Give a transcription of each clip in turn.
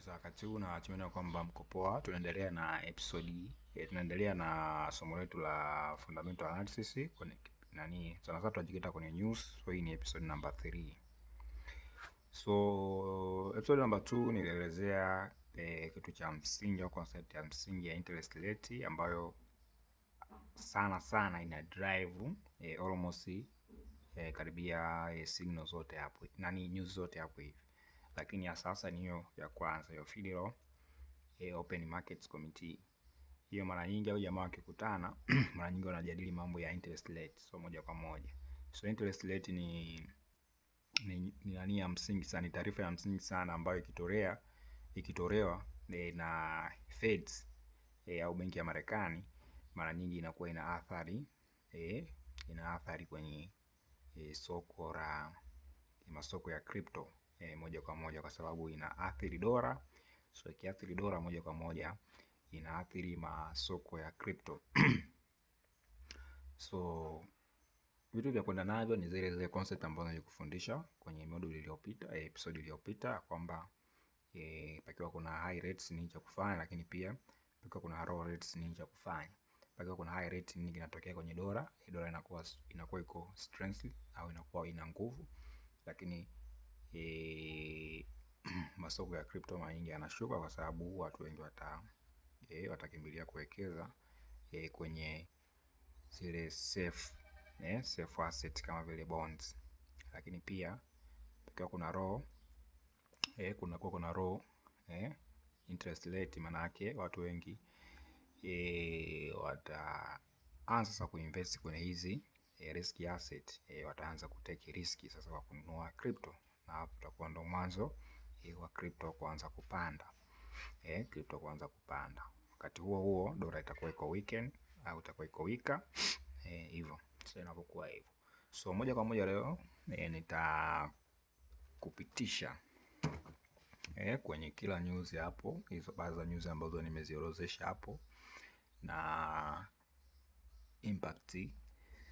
za wakati huu na tumeona kwamba mko poa. Tunaendelea na episode tunaendelea na somo letu la fundamental analysis kwenye sana sana tunajikita kwenye news. So hii ni episode number 3. So episode number 2 nilielezea kitu cha msingi au concept ya msingi ya interest rate ambayo sana ina drive almost karibia signal zote hapo, news zote hapo hivi. Lakini ya sasa ni hiyo ya kwanza, hiyo Federal Open Markets Committee. Hiyo mara nyingi au jamaa wakikutana mara nyingi wanajadili mambo ya interest rate, so moja kwa moja. So interest rate ni nani ya msingi sana, ni taarifa ya msingi sana ambayo ikitolewa na Fed au benki ya Marekani, mara nyingi inakuwa ina athari kwenye masoko ya crypto moja kwa moja, kwa sababu inaathiri dola. So ikiathiri dola moja kwa moja inaathiri masoko ya crypto. So vitu vya kwenda navyo ni zile concept ambazo nilikufundisha kwenye module iliyopita, episode iliyopita, kwamba pakiwa kuna high rates nini cha kufanya, lakini pia pakiwa kuna low rates nini cha kufanya. Pakiwa kuna high rate nini kinatokea kwenye dola, dola inakuwa iko strength au inakuwa ina nguvu, lakini masoko ya crypto mara nyingi yanashuka kwa sababu watu wengi watakimbilia kuwekeza kwenye zile safe asset kama vile bonds. Lakini pia pakiwa kuna low interest rate, maana yake watu wengi wataanza sasa kuinvest kwenye hizi risk asset, wataanza kutake riski sasa kwa kununua crypto, na hapo tutakuwa ndo mwanzo wa crypto kuanza kupanda. Wakati huo dola itakuwa iko weekend au itakuwa iko wika hivyo. So inapokuwa hivyo, so moja kwa moja leo nitakupitisha kwenye kila news hapo, hizo baadhi za news ambazo nimeziorodhesha hapo na impact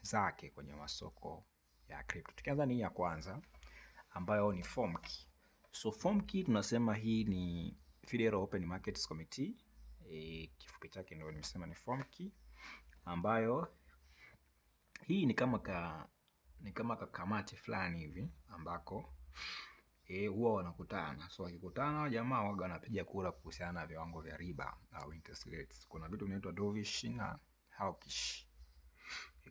zake kwenye masoko ya crypto. Tukianza ni ya kwanza ambayo ni FOMC. So FOMC tunasema hii ni Federal Open Markets Committee, kifupi chake ndio nimesema ni FOMC, ambayo hii ni kama kamati fulani hivi ambako huwa wanakutana. So wakikutana jamaa waga wanapiga kura kuhusiana na viwango vya riba au interest rates. Kuna vitu vinaitwa dovish na hawkish,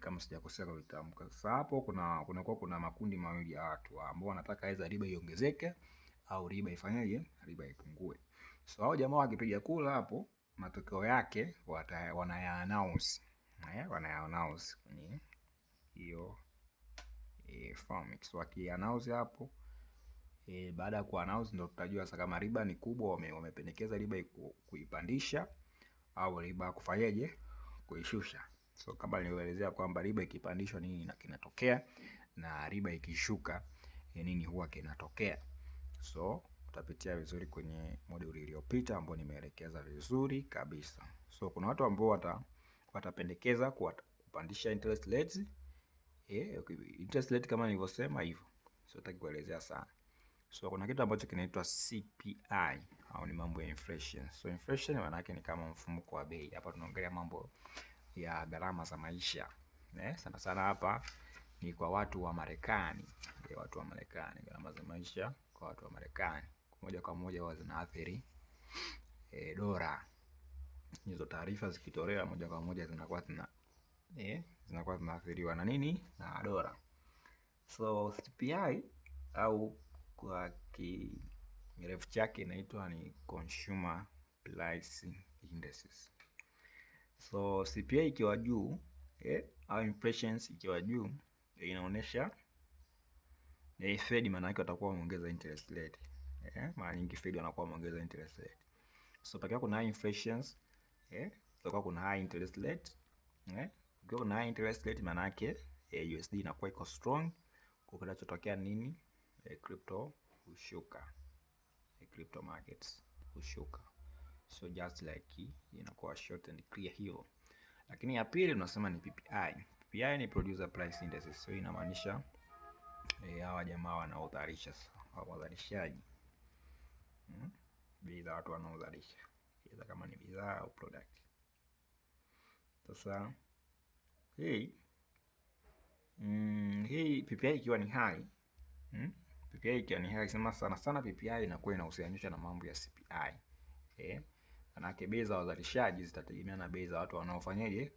kama sijakosea kwa vitamka. Sasa hapo kuna makundi mawili ya watu ambao wanataka aidha riba iongezeke au riba ifanyaje, riba ipungue. So hao jamaa wakipiga kura hapo, matokeo yake wanaya-announce kwenye hiyo FOMC. So waki-announce hapo, baada ya ku-announce ndio tutajua sasa kama riba ni kubwa, wamependekeza riba kuipandisha au riba kufanyaje, kuishusha. So kama nilivyoelezea kwamba riba ikipandishwa nini kinatokea na riba ikishuka nini huwa kinatokea. So utapitia vizuri kwenye module iliyopita ambayo nimeelekeza vizuri kabisa. So kuna watu ambao watapendekeza kupandisha interest rates, interest rate kama nilivyosema hivyo, so sitaki kuelezea sana. So kuna kitu ambacho kinaitwa CPI au ni mambo ya inflation. So inflation maana yake ni kama mfumuko wa bei. Hapa tunaongelea mambo ya gharama za maisha. Sana sana hapa ni kwa watu wa Marekani. Gharama za maisha kwa watu wa Marekani moja kwa moja huwa zinaathiri dola. Hizo taarifa zikitolewa moja kwa moja zinakuwa zinaathiriwa na nini, na dola. So CPI au kwa kirefu chake inaitwa ni Consumer Price Indices. So CPI ikiwa juu au inflation ikiwa juu, inaonyesha Fed maana yake watakuwa wameongeza interest rate. Mara nyingi Fed wanakuwa wameongeza interest rate. So pakiwa kuna high inflations, pakiwa kuna high interest rate, pakiwa kuna high interest rate maana yake USD inakuwa iko strong. Kwa kinachotokea nini? Crypto hushuka, crypto markets hushuka. So just like inakuwa short and clear hiyo. Lakini ya pili tunasema ni PPI. PPI ni Producer Price Indices. So inamaanisha hawa jamaa wanaodharisha, wadharishaji bei za watu wanaozalisha, aidha kama ni bidhaa au product. Sasa hii PPI ikiwa ni high, PPI ikiwa ni high, sema sana sana PPI inakuwa inahusianisha na mambo ya CPI. Manake bei za wazalishaji zitategemea na bei za watu wanaofanyaje,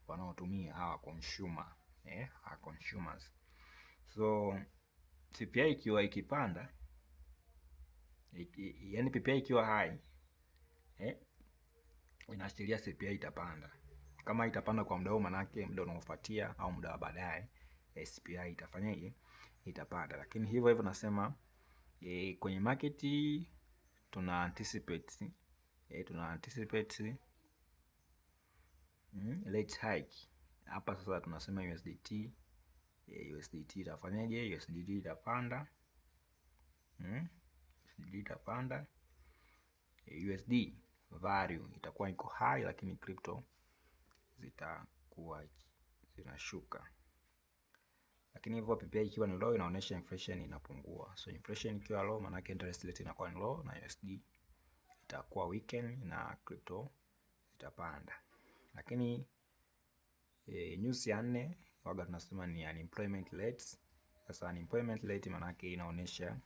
wanaotumia hawa consumer, hawa consumers. So CPI ikiwa ikipanda, yani PPI ikiwa high, inaashiria CPI itapanda. Kama itapanda kwa muda huu, manake muda unaofuatia au muda wa baadaye CPI itafanyaje, itapanda. Lakini hivyo hivyo nasema kwenye market tuna anticipate rate hike. Hapa sasa tunasema USDT itafanyaje? USDT itapanda, USDT itapanda, USD value itakuwa iko high, lakini crypto zitakuwa zinashuka. Lakini hivyo PPI ikiwa ni low inaonyesha inflation inapungua. So inflation ikiwa low, maana yake interest rate inakuwa ni low na USD itakuwa weaken na crypto zitapanda. Lakini news ya 4 waga tunasema ni unemployment rates. Sasa unemployment rate maana yake inaonyesha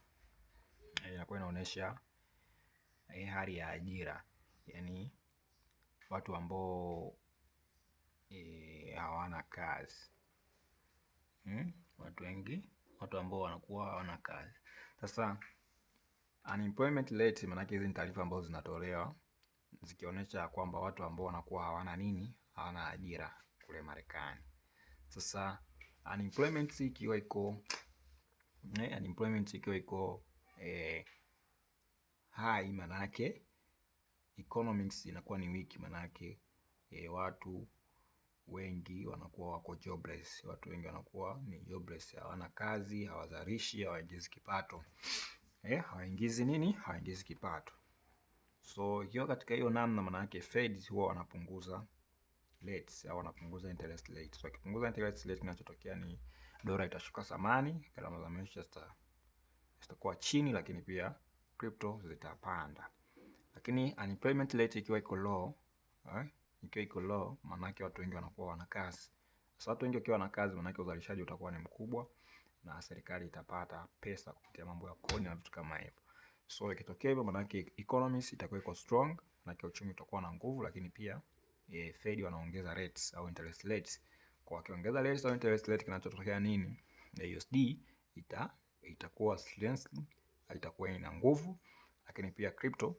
hali ya ajira, yani watu ambao hawana kazi. Watu ambao wanakuwa hawana kazi. Sasa unemployment rate maana yake hizi ni taarifa ambazo zinatolewa zikionyesha kwamba watu ambao wanakuwa hawana ajira kule Marekani. Sasa unemployment ikiwa iko high, maana yake economics inakuwa ni weak, maana yake watu wengi wanakuwa wako jobless. Watu wengi wanakuwa ni jobless, hawana kazi, hawazalishi, hawaingizi kipato. Hawaingizi kipato. So ikiwa katika hiyo namna, maana yake Fed huwa wanapunguza rates au wanapunguza interest rate. So akipunguza interest rate, kinachotokea ni dola itashuka thamani, gharama za maisha zitakuwa chini, lakini pia crypto zitapanda. Lakini unemployment rate ikiwa iko low, maana yake watu wengi wanakuwa wana kazi. Sasa watu wengi wakiwa na kazi, maana yake uzalishaji utakuwa ni mkubwa na serikali itapata pesa kupitia mambo ya kodi na vitu kama hivyo. So ikitokea hivyo, maana yake economies itakuwa iko strong, maana yake uchumi utakuwa na nguvu. Lakini pia Fed wanaongeza rates au interest rates. Kwa wakiongeza rates au interest rate, kinachotokea nini? USD itakuwa strength, itakuwa ina nguvu, lakini pia crypto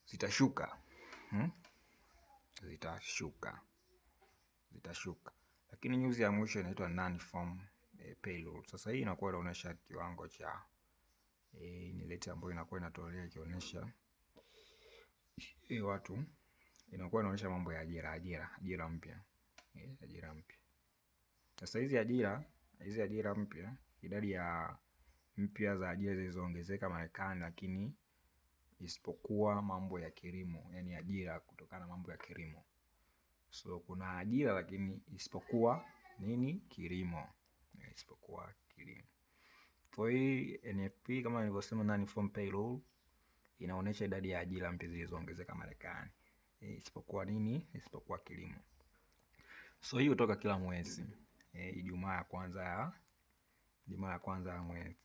zitashuka. Zitashuka. Lakini news ya mwisho inaitwa non-farm payroll. Sasa hii inakuwa inaonyesha kiwango cha ni rate ambayo inakuwa inatolea ikionyesha watu, inakuwa inaonyesha mambo ya ajira mpya. Sasa hizi ajira mpya, idadi ya mpya za ajira zilizoongezeka Marekani, lakini isipokuwa mambo ya kilimo, yani ajira kutokana na mambo ya kilimo. So kuna ajira lakini isipokuwa kilimo. Kwa hii NFP kama nilivyosema, non-farm payroll inaonyesha idadi ya ajira mpya zilizoongezeka Marekani, isipokuwa isipokuwa kilimo. So hii hutoka kila mwezi Ijumaa ya kwanza ya mwezi.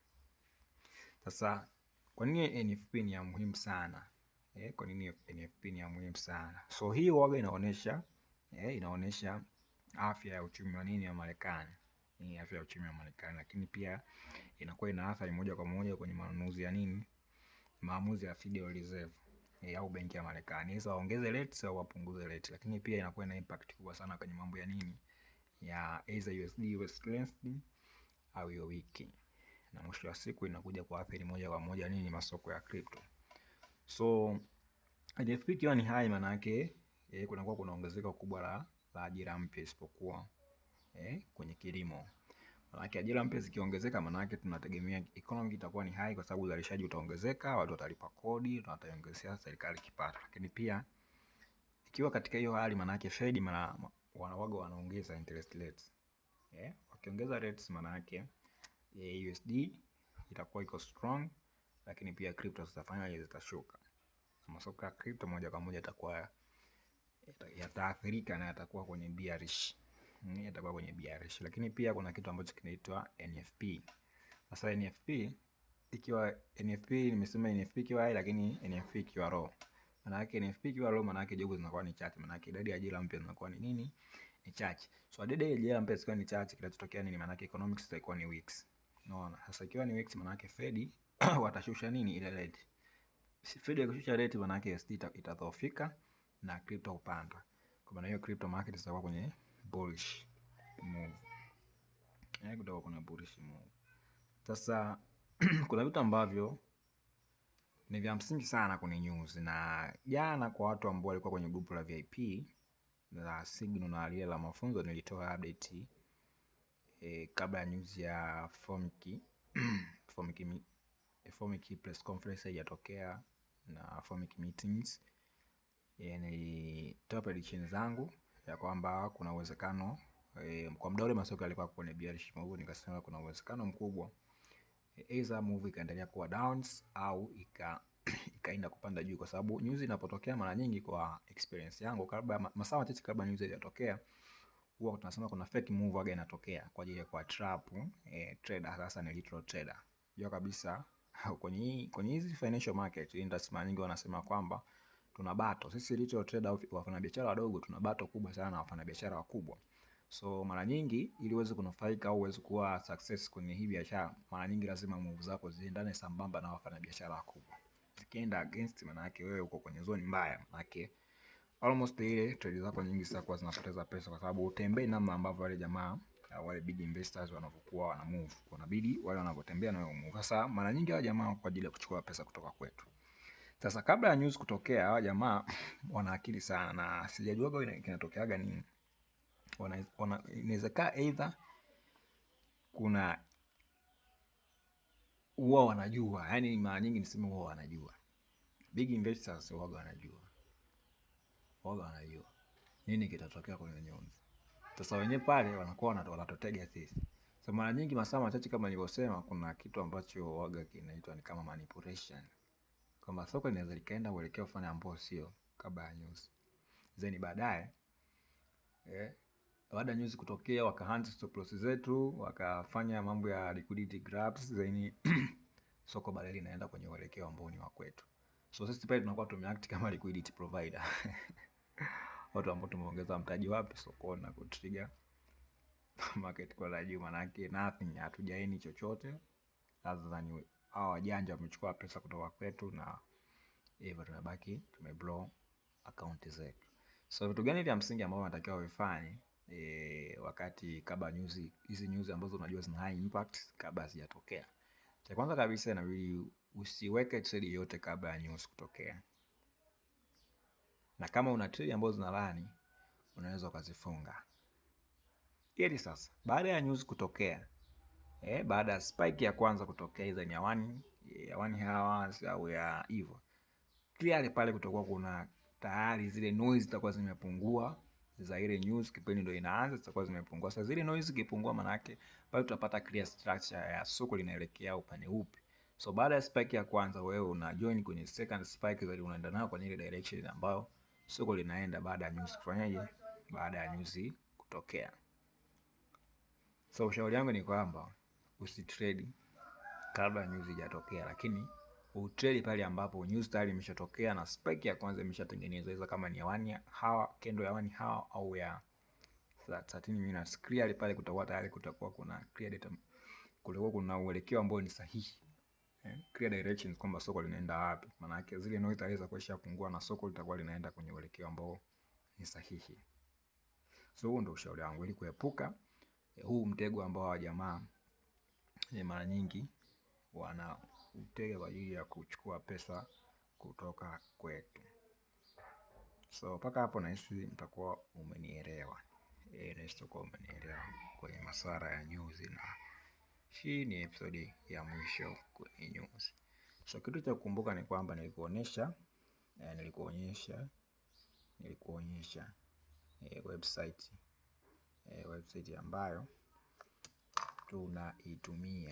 Sasa kwa nini NFP ni ya muhimu sana? Kwa nini NFP ni ya muhimu sana? So hii waga inaonyesha afya ya uchumi wa Marekani. Afya ya uchumi wa Marekani, lakini pia inakuwa ina athari moja kwa moja kwenye manunuzi ya maamuzi ya Federal Reserve au benki ya Marekani. Hizo waongeze rates au wapunguze rates, lakini pia inakuwa ina impact kubwa sana kwenye mambo ya either USD iwe strengthened au iwe weak, na mwisho wa siku inakuja kwa athari moja kwa moja masoko ya crypto. So NFP ikiwa ni high, maana yake kunakuwa kuna ongezeko kubwa la ajira mpya, isipokuwa kwenye kilimo. Maana yake ajira mpya zikiongezeka, maana yake tunategemea economy itakuwa ni high, kwa sababu uzalishaji utaongezeka, watu watalipa kodi na wataongezea serikali kipato. Lakini pia ikiwa katika hiyo hali, maana yake Fed wanaongeza interest rates. Wakiongeza rates, maana yake USD itakuwa iko strong, lakini pia crypto zitashuka. masoko ya crypto moja kwa moja yataathirika na yatakuwa kwenye bearish. Yatakuwa kwenye bearish. Lakini pia kuna kitu ambacho kinaitwa NFP. Sasa NFP nimesema NFP ikiwa high lakini NFP ikiwa low. Maana yake NFP ikiwa low, maana yake job zinakuwa ni chache, maana yake idadi ya ajira mpya zinakuwa ni nini? Ni chache. So idadi ya ajira mpya zikiwa ni chache, kinachotokea nini? Maana yake economics itakuwa ni weak. Unaona? Sasa ikiwa ni weak, maana yake Fed watashusha nini? Ile rate. Fed ikishusha rate, maana yake USD itadhoofika na crypto kupanda. Kwa maana hiyo crypto market itakuwa kwenye bullish move. Kutakuwa kuna bullish move. Sasa kuna vitu ambavyo ni vya msingi sana kwenye news, na jana kwa watu ambao walikuwa kwenye grupu la VIP la Signal na lile la mafunzo nilitoa update kabla ya news ya Fomic press conference haijatokea na Fomic meetings. Nilitoa prediction zangu ya kwamba kuna uwezekano kwa muda ule masoko yalikuwa kwenye bearish move, nikasema kuna uwezekano mkubwa either move ikaendelea kuwa downs au ikaenda kupanda juu, kwa sababu news inapotokea mara nyingi, kwa experience yangu, kabla masaa machache kabla news haijatokea, huwa tunasema kuna fake move aga inatokea kwa ajili ya kwa trap trader, hasa ni retail trader. Hiyo kabisa kwenye hizi financial market industry mara nyingi wanasema kwamba tuna bato sisi retail trader au wafanyabiashara wadogo, tuna bato kubwa sana na wafanyabiashara wakubwa. So mara nyingi ili uweze kunufaika au uweze kuwa success kwenye hii biashara, mara nyingi lazima move zako ziendane sambamba na wafanyabiashara wakubwa. Zikienda against, maana yake wewe uko kwenye zone mbaya, maana yake almost ile trade zako nyingi zitakuwa zinapoteza pesa, kwa sababu utembei namna ambavyo wale jamaa wale big investors wanavyokuwa wana move, wanabidi wale wanavyotembea na wewe move. Sasa mara nyingi hao jamaa kwa ajili ya kuchukua pesa kutoka kwetu. Sasa kabla ya news kutokea, hao jamaa wana akili sana, na sijajua kinatokeaga nini. Inawezekana either kuna huwa wanajua, yani mara nyingi niseme huwa wanajua, big investors wanajua nini kitatokea kwenye news. Sasa wenyewe pale wanakuwa wanatotega sisi. So mara nyingi masaa machache kama nilivyosema, kuna kitu ambacho waga kinaitwa ni kama manipulation, kwamba soko linaweza likaenda uelekeo fulani ambao sio kabla ya news, then baadaye baada ya news kutokea wakahunt stop loss zetu, wakafanya mambo ya liquidity grabs, then soko baadaye linaenda kwenye uelekeo ambao ni wa kwetu. So sisi pale tunakuwa tumeact kama liquidity provider watu ambao tumeongeza mtaji wapi sokoni na kutrigger market kwa juu, maana yake nothing, hatujaeni chochote other than hao wajanja wamechukua pesa kutoka kwetu na hivyo tunabaki tumeblow account zetu. So vitu gani vya msingi ambavyo unatakiwa ufanye wakati kabla hizi news ambazo unajua zina high impact kabla hazijatokea? Cha kwanza kabisa, inabidi usiweke trade yote kabla ya news kutokea, na kama una trade ambazo zinalani unaweza ukazifunga. Ili sasa baada ya news kutokea, baada ya spike ya kwanza kutokea, hizo ni ya 1 hours au ya hivyo, clearly pale kutakuwa kuna tayari zile noise zitakuwa zimepungua za ile news, kipindi ndio inaanza, zitakuwa zimepungua. Sasa zile noise zikipungua, maana yake pale tutapata clear structure ya soko linaelekea upande upi. So baada ya spike ya kwanza, wewe una join kwenye second spike, zaidi unaenda nayo kwenye ile direction ambayo soko linaenda baada ya news kufanyaje, baada ya news kutokea. So ushauri wangu ni kwamba usitrade kabla news haijatokea, lakini utrade pale ambapo news tayari imeshatokea na spike ya kwanza imeshatengenezwa, hizo kama ni ya 1 hour, candle ya 1 hour au ya 13 minutes, clearly pale kutakuwa kuna clear data, kutakuwa kuna uelekeo ambao ni sahihi, clear directions kwamba soko linaenda wapi. Maana yake zile noise itaweza kuishapungua na soko litakuwa linaenda kwenye uelekeo ambao ni sahihi. So huo ndio ushauri wangu ili kuepuka huu mtego ambao wa jamaa mara nyingi wana utega kwa ajili ya kuchukua pesa kutoka kwetu. So mpaka hapo nahisi mtakuwa umenielewa. Nahisi utakuwa umenielewa kwenye masuala ya news, na hii ni episode ya mwisho kwenye news. So kitu cha kukumbuka ni kwamba nilikuonyesha website ambayo tunaitumia.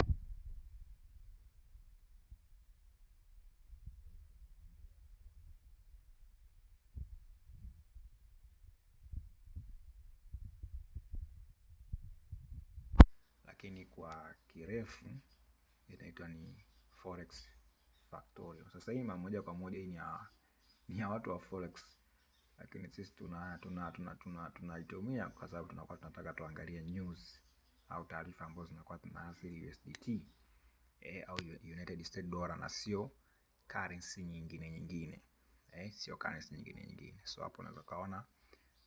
lakini kwa kirefu inaitwa ni Forex Factorial. Sasa hii moja kwa moja hii ni ya watu wa Forex, lakini sisi tunaitumia kwa sababu tunakuwa tunataka tuangalie news au taarifa ambazo zinakuwa zinaathiri USDT au United States dollar, na sio currency nyingine sio currency nyingine. So hapo unaweza kaona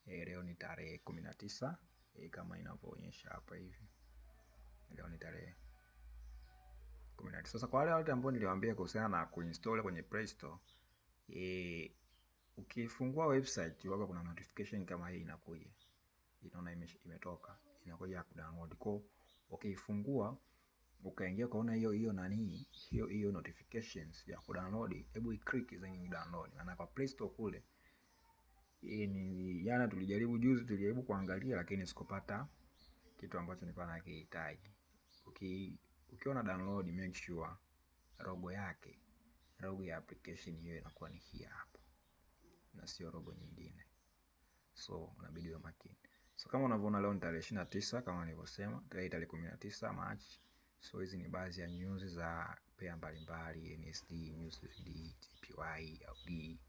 leo ni tarehe 19 kama inavyoonyesha hapa hivi. Leo ni tarehe 19. Sasa kwa wale wote ambao niliwaambia kuhusiana na kuinstall kwenye Play Store, ukifungua website wako kuna notification kama hii inakuja. Inaona imetoka, inakuja kudownload. Kwa ukifungua ukaingia ukaona hiyo notifications ya kudownload, hebu click then download. Maana kwa Play Store kule ni jana tulijaribu kuangalia, lakini sikupata kitu ambacho nilikuwa nakihitaji. Ukiona download, make sure logo ya application hiyo inakuwa ni hii hapa na sio logo nyingine. So unabidi uwe makini. So kama unavyoona leo ni tarehe 29 kama nilivyosema, tarehe 19 March. So hizi ni baadhi ya news za pair mbalimbali, NSD, USD, JPY, AUD,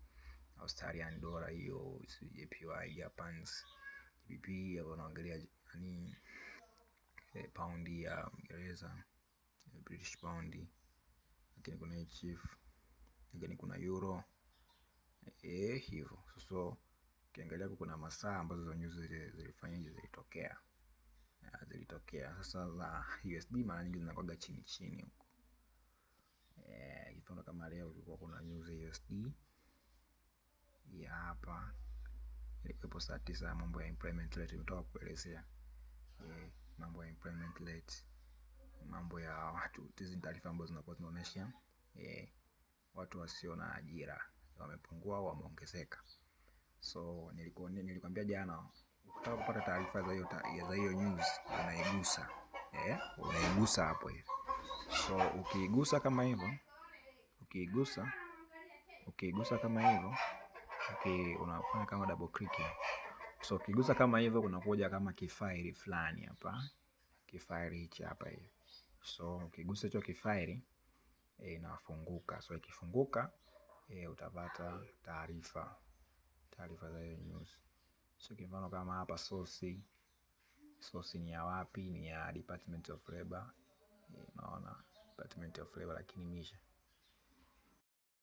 Australian dollar, hiyo JPY, Japanese GBP, hapo naangalia pound ya Uingereza, British pound, lakini kuna chief, lakini kuna euro hivyo. So ukiangalia kuna masaa ambazo za news zilitokea. Sasa za USD mara nyingi zinakuwa chini huko. Mfano kama leo kulikuwa kuna news ya USD ya hapa ilikuwa saa 9, mambo ya employment rate. Nimetoka kuelezea mambo ya employment rate, mambo ya watu, hizi taarifa ambazo zinakuwa zinaonyesha watu wasio na ajira wamepungua au wameongezeka. So nilikwambia jana, ukitaka kupata taarifa za hiyo news unaigusa hapo hivi. So ukiigusa kama hivyo, unafanya kama double click. So ukigusa kama hivyo kunakuja kama kifaili fulani hapa, kifaili hichi hapa hivi. So ukigusa hicho kifaili inafunguka. So ikifunguka utapata taarifa za hiyo news. So kwa mfano kama hapa source ni ya wapi? Ni ya Department of Labor. Unaona Department of Labor, lakini